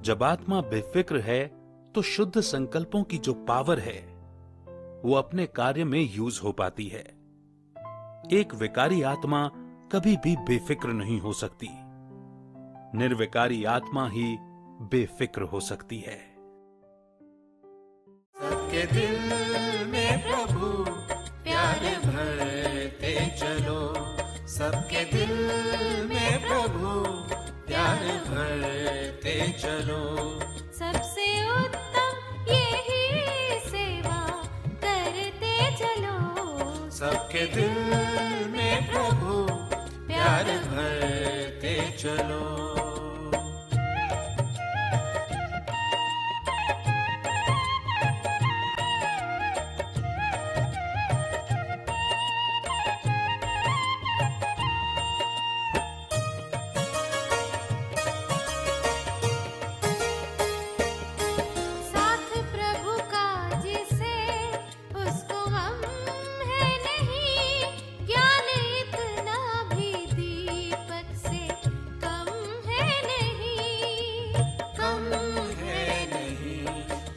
जब आत्मा बेफिक्र है तो शुद्ध संकल्पों की जो पावर है वो अपने कार्य में यूज हो पाती है। एक विकारी आत्मा कभी भी बेफिक्र नहीं हो सकती। निर्विकारी आत्मा ही बेफिक्र हो सकती है। सबके दिल में प्रभु प्यार भरते चलो, सबके दिल में प्रभु प्यार भरते चलो। सबसे उत्तम यही सेवा करते चलो, सबके दिल में प्रभु प्यार भरते चलो।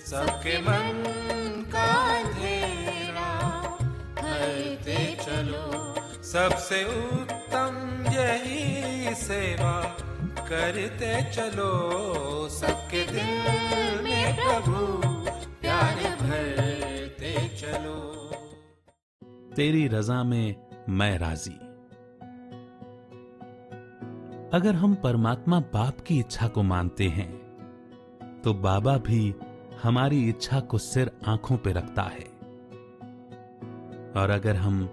सबके मन का अंधेरा हरते चलो, सबसे उत्तम यही सेवा करते चलो। सबके दिल में प्रभु प्यार भरते चलो। तेरी रजा में मैं राजी। अगर हम परमात्मा बाप की इच्छा को मानते हैं तो बाबा भी हमारी इच्छा को सिर आंखों पे रखता है। और अगर हम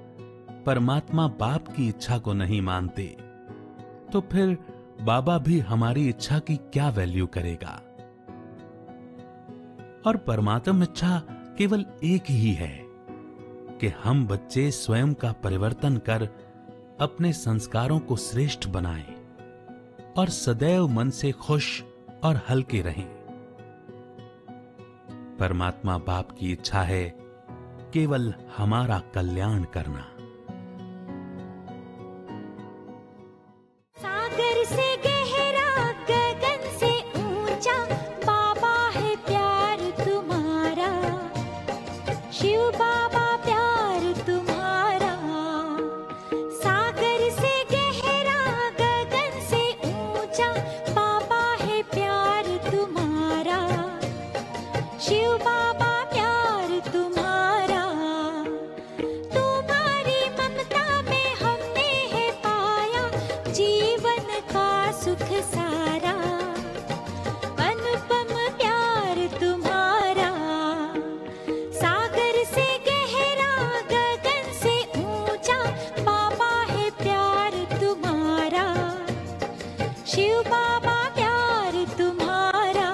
परमात्मा बाप की इच्छा को नहीं मानते तो फिर बाबा भी हमारी इच्छा की क्या वैल्यू करेगा। और परमात्म इच्छा केवल एक ही है कि हम बच्चे स्वयं का परिवर्तन कर अपने संस्कारों को श्रेष्ठ बनाएं और सदैव मन से खुश और हल्के रहें। परमात्मा बाप की इच्छा है केवल हमारा कल्याण करना। सागर से गहरा गगन से ऊंचा बाबा है प्यार तुम्हारा, शिव बाबा प्यार तुम्हारा। सागर से गहरा गगन से ऊंचा बाबा है प्यार तुम्हारा, शिव बाबा प्यार तुम्हारा। तुम्हारी ममता में हमने है पाया जीवन का सुख सारा, अनुपम प्यार तुम्हारा। सागर से गहरा गगन से ऊंचा बाबा है प्यार तुम्हारा, शिव बाबा प्यार तुम्हारा।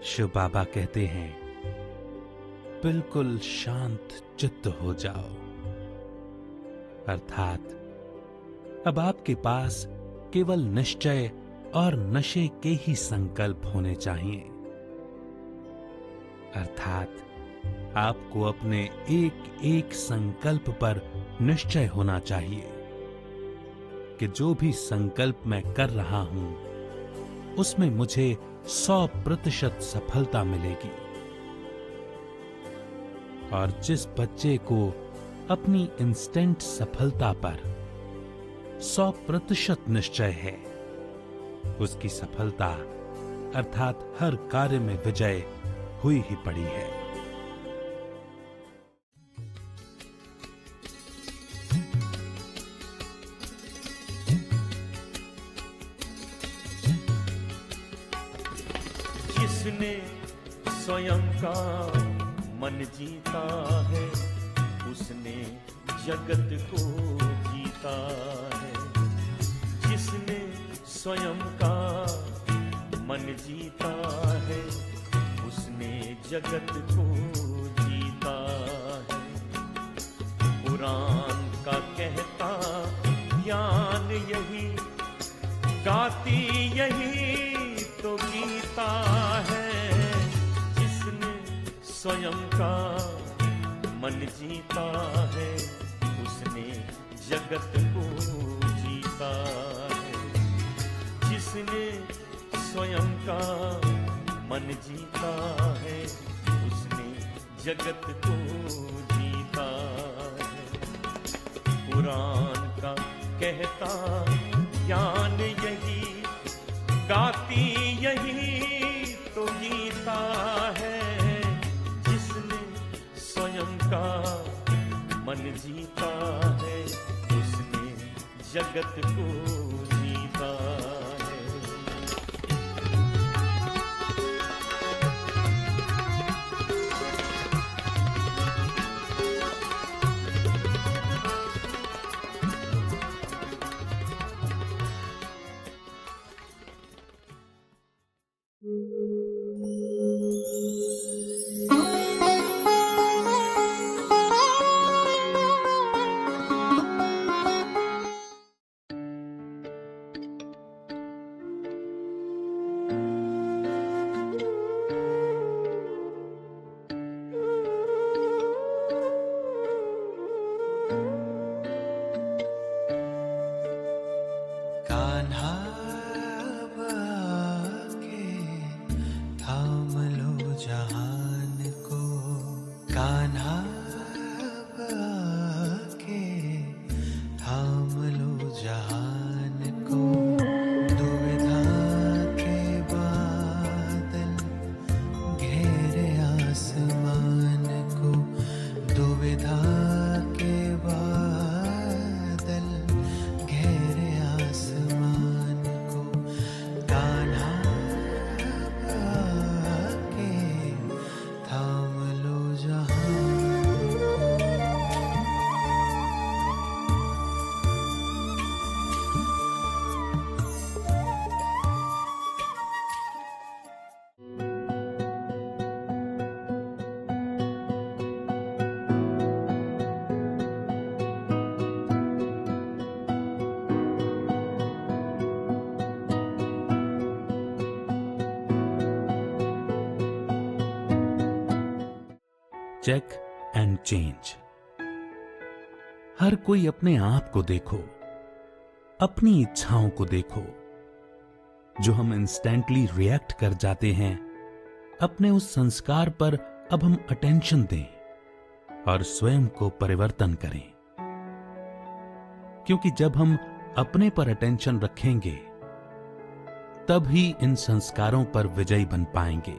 शिव बाबा कहते हैं बिल्कुल शांत चित्त हो जाओ। अर्थात अब आपके पास केवल निश्चय और नशे के ही संकल्प होने चाहिए। अर्थात आपको अपने एक एक संकल्प पर निश्चय होना चाहिए कि जो भी संकल्प मैं कर रहा हूं उसमें मुझे 100% सफलता मिलेगी। और जिस बच्चे को अपनी इंस्टेंट सफलता पर 100% निश्चय है उसकी सफलता अर्थात हर कार्य में विजय हुई ही पड़ी है। जिसने स्वयं का मन जीता है उसने जगत को जीता है। जिसने स्वयं का मन जीता है, उसने जगत को जीता है। कुरान का कहता ज्ञान यही, गाती यही तो गीता है। जिसने स्वयं का मन जीता है, उसने जगत को जीता है। जिसने स्वयं का मन जीता है, उसने जगत को जीता है। कुरान का कहता ज्ञान यही, गाती यही तो गीता है। जिसने स्वयं का मन जीता है, उसने जगत को जीता है। Check and change. हर कोई अपने आप को देखो, अपनी इच्छाओं को देखो। जो हम इंस्टेंटली रिएक्ट कर जाते हैं, अपने उस संस्कार पर अब हम अटेंशन दें और स्वयं को परिवर्तन करें। क्योंकि जब हम अपने पर अटेंशन रखेंगे, तब ही इन संस्कारों पर विजयी बन पाएंगे।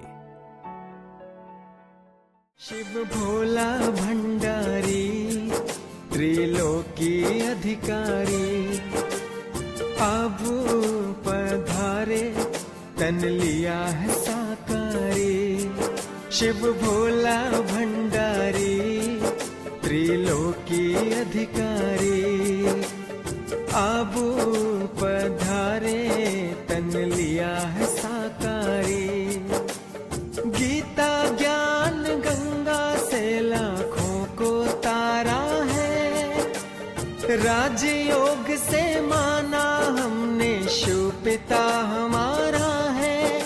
शिव भोला भंडारी, त्रिलोकी अधिकारी, अब पधारे तन लिया है साकारी। शिव भोला भंडारी, त्रिलोकी अधिकारी, अब पधारे तन लिया है साकारी। गीता ज्ञान गंगा से लाखों को तारा है, राजयोग से माना हमने शिव पिता हमारा है।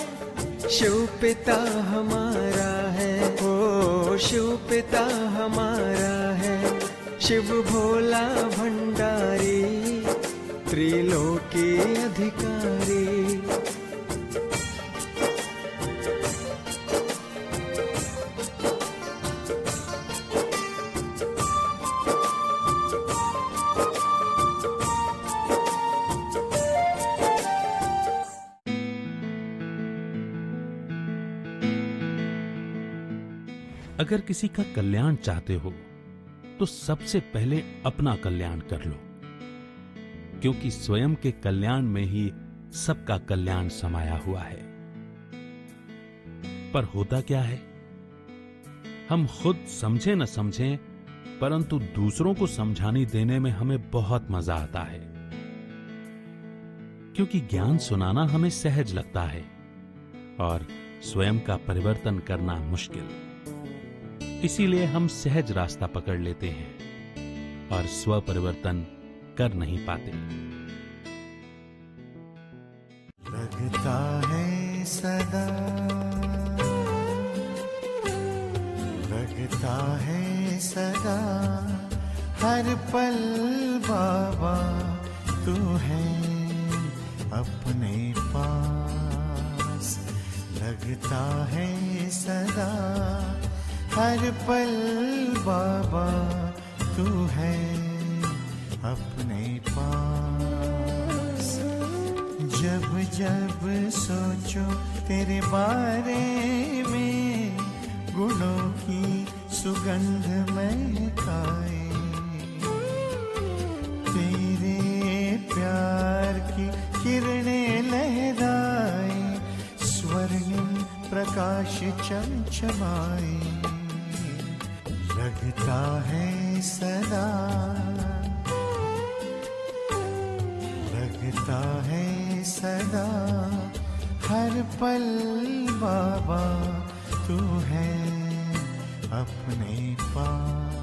शिव पिता हमारा है, ओ शिव पिता हमारा है। शिव भोला भंडारी, त्रिलोकी अधिकारी। अगर किसी का कल्याण चाहते हो तो सबसे पहले अपना कल्याण कर लो, क्योंकि स्वयं के कल्याण में ही सबका कल्याण समाया हुआ है। पर होता क्या है, हम खुद समझे न समझें, परंतु दूसरों को समझाने देने में हमें बहुत मजा आता है। क्योंकि ज्ञान सुनाना हमें सहज लगता है, और स्वयं का परिवर्तन करना मुश्किल। इसीलिए हम सहज रास्ता पकड़ लेते हैं और स्व परिवर्तन कर नहीं पाते। लगता है सदा, लगता है सदा, हर पल बाबा तू है अपने पास। लगता है सदा, हर पल बाबा तू है अपने पास। जब जब सोचो तेरे बारे में, गुणों की सुगंध महकाए, तेरे प्यार की किरणें लहराए, स्वर्णिम प्रकाश चमचमाए। लगता है सदा, लगता है सदा, हर पल बाबा तू है अपने पास।